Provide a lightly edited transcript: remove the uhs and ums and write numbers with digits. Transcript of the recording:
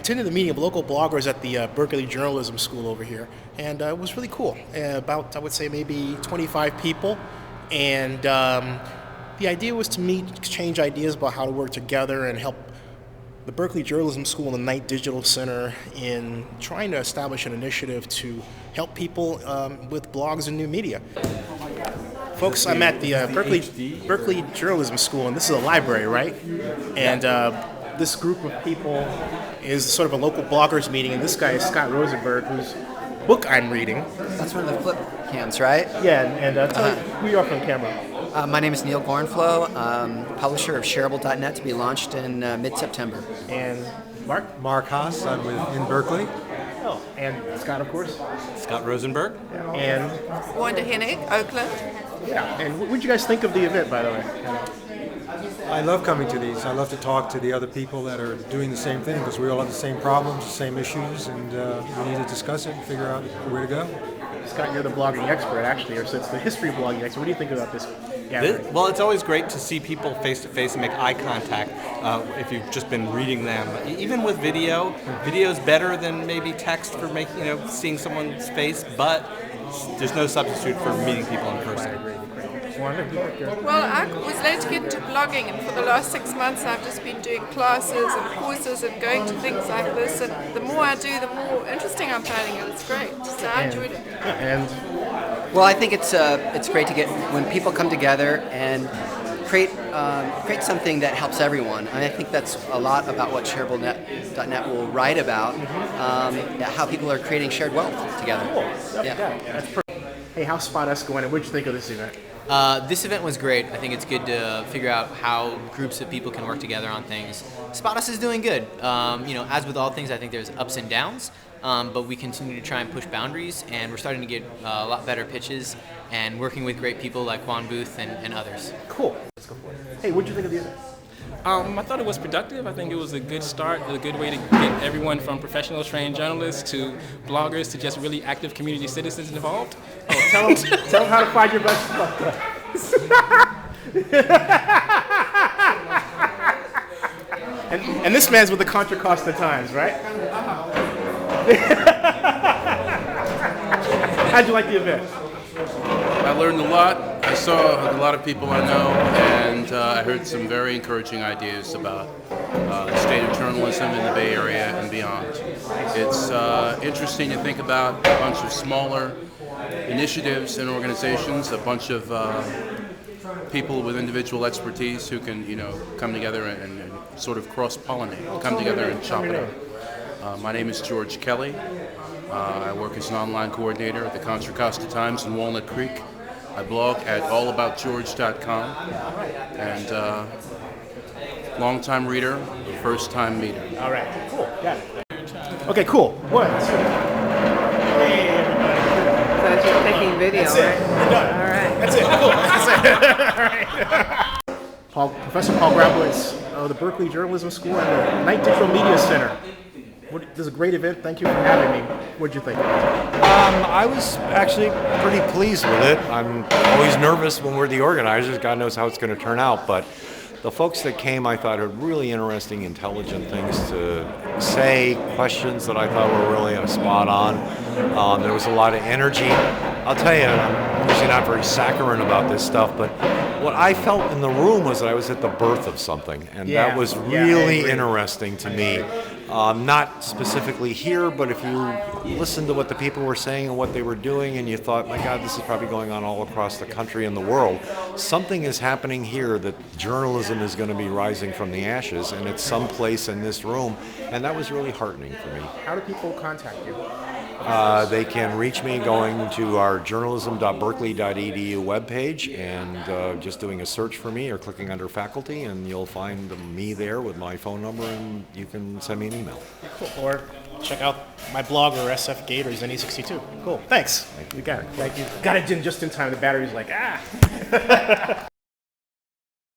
attended the meeting of local bloggers at the Berkeley Journalism School over here, and it was really cool. About, I would say, maybe 25 people, and the idea was to meet, exchange ideas about how to work together and help the Berkeley Journalism School and the Knight Digital Center in trying to establish an initiative to help people with blogs and new media. Folks, I'm at the Berkeley Journalism School, and this is a library, right? And this group of people is sort of a local bloggers meeting, and this guy is Scott Rosenberg, whose book I'm reading. That's one of the flip cams, right? Yeah, and tell me who you are from the camera. My name is Neil Gornflow, publisher of Shareable.net, to be launched in mid-September. And Mark? Mark Haas, I'm in Berkeley. Oh, and Scott, of course. Scott Rosenberg. And Wanda Hennig, Oakland. yeah, and what did you guys think of the event, by the way? I love coming to these. I love to talk to the other people that are doing the same thing because we all have the same problems, the same issues, and we need to discuss it and figure out where to go. Scott, you're the blogging expert, actually, or so it's the history blogging expert. What do you think about this gathering? Well, it's always great to see people face to face and make eye contact if you've just been reading them. Even with video, video's better than maybe text for making, seeing someone's face, but there's no substitute for meeting people in person. Well, I was late to get into blogging, and for the last 6 months I've just been doing classes and courses and going to things like this, and the more I do, the more interesting I'm finding it. It's great. So I enjoyed it. Well, I think it's great to get when people come together and create something that helps everyone. And I think that's a lot about what Shareable.net will write about, how people are creating shared wealth together. Cool. Yeah. That's perfect. Hey, how's Spot Us going, and what did you think of this event? This event was great. I think it's good to figure out how groups of people can work together on things. Spot Us is doing good. As with all things, I think there's ups and downs, but we continue to try and push boundaries, and we're starting to get a lot better pitches and working with great people like Juan Booth and others. Cool. Let's go for it. Hey, what did you think of the event? I thought it was productive. I think it was a good start, a good way to get everyone from professional trained journalists to bloggers to just really active community citizens involved. Oh, tell them how to find your best spot. and this man's with the Contra Costa Times, right? How'd you like the event? I learned a lot. I saw a lot of people I know, and I heard some very encouraging ideas about the state of journalism in the Bay Area and beyond. It's interesting to think about a bunch of smaller initiatives and organizations, a bunch of people with individual expertise who can, come together and sort of cross-pollinate, come together and chop it up. My name is George Kelly. I work as an online coordinator at the Contra Costa Times in Walnut Creek. I blog at allaboutgeorge.com, and long-time reader, first-time meter. All right, cool, got it. Okay, cool. What? Hey, everybody. So you're taking video, That's it. We're done. All right. That's it. Cool. That's it. All right. Professor Paul Grabowicz of the Berkeley Journalism School and the Knight Digital Media Center. This is a great event. Thank you for having me. What did you think? I was actually pretty pleased with it. I'm always nervous when we're the organizers. God knows how it's going to turn out. But the folks that came, I thought, had really interesting, intelligent things to say, questions that I thought were really spot on. There was a lot of energy. I'll tell you, I'm usually not very saccharine about this stuff, but what I felt in the room was that I was at the birth of something, and that was really interesting to me. Not specifically here, but if you listened to what the people were saying and what they were doing, and you thought, my God, this is probably going on all across the country and the world, something is happening here that journalism is going to be rising from the ashes, and it's someplace in this room, and that was really heartening for me. How do people contact you? They can reach me going to our journalism.berkeley.edu webpage and just doing a search for me or clicking under faculty, and you'll find me there with my phone number, and you can send me an email. Cool. Or check out my blog or SF Gators NE62. Cool. Thanks. You got it. Thank you. Got it in just in time. The battery's like, ah.